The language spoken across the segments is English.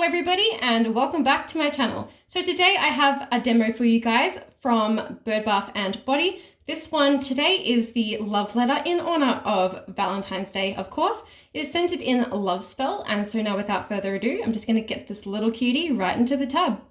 everybody and welcome back to my channel. So today I have a demo for you guys from Bird Bath and Body. This one today is the love letter in honor of Valentine's Day, of course. It is scented in Love Spell, and so now without further ado, I'm just going to get this little cutie right into the tub.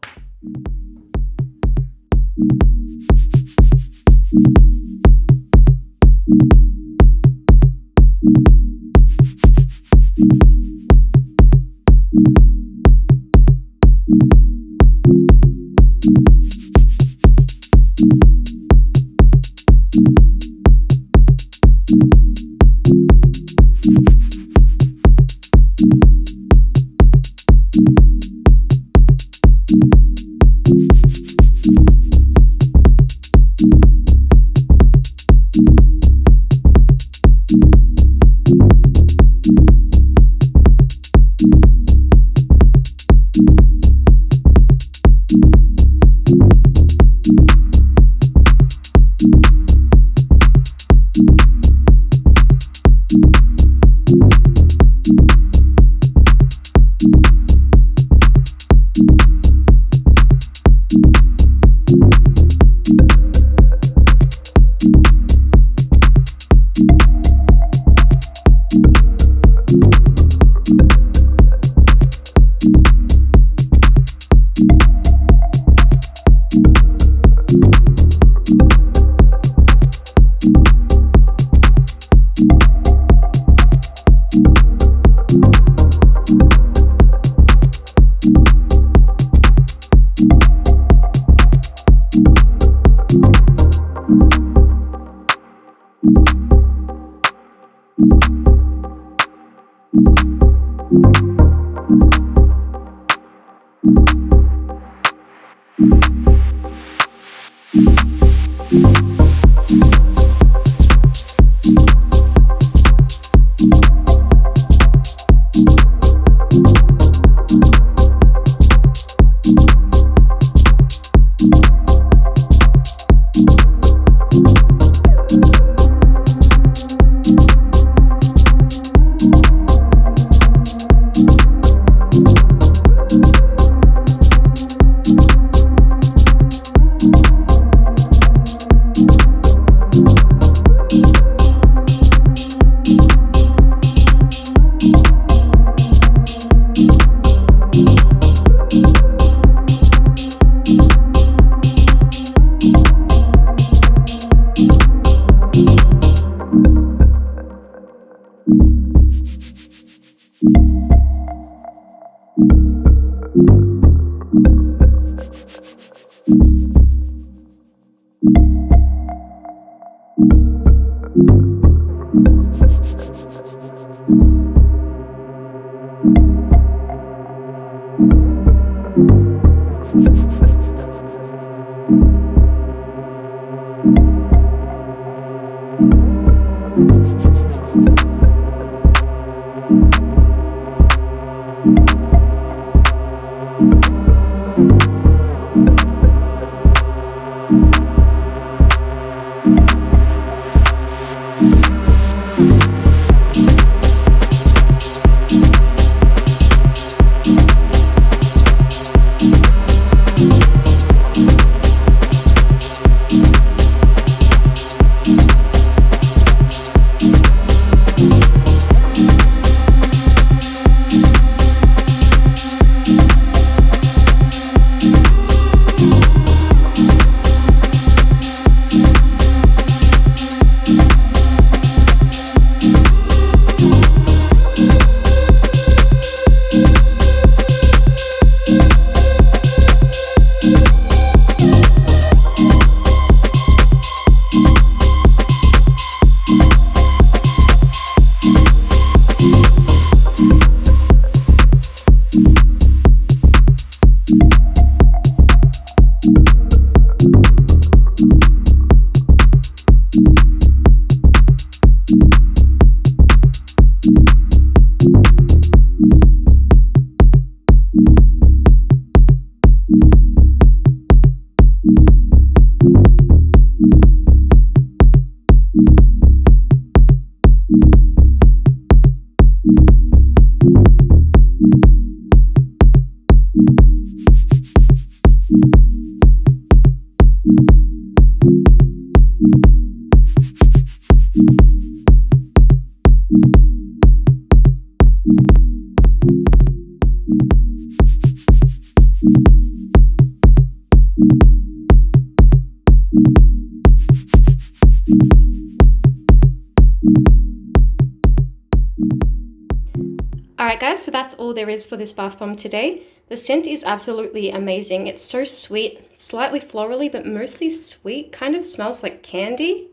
guys, so that's all there is for this bath bomb today. The scent is absolutely amazing. It's so sweet, slightly florally, but mostly sweet. Kind of smells like candy.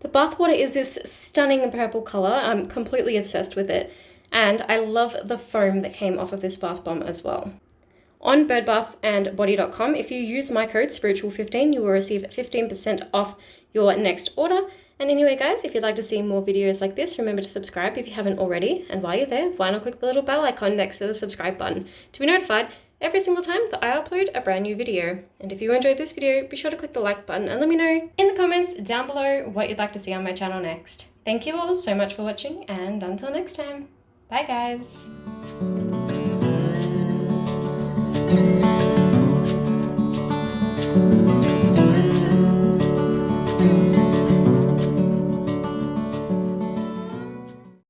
The bath water is this stunning purple color. I'm completely obsessed with it. And I love the foam that came off of this bath bomb as well. On birdbathandbody.com, if you use my code spiritual15, you will receive 15% off your next order. And anyway, guys, if you'd like to see more videos like this, remember to subscribe if you haven't already. And while you're there, why not click the little bell icon next to the subscribe button to be notified every single time that I upload a brand new video. And if you enjoyed this video, be sure to click the like button and let me know in the comments down below what you'd like to see on my channel next. Thank you all so much for watching, and until next time, bye guys.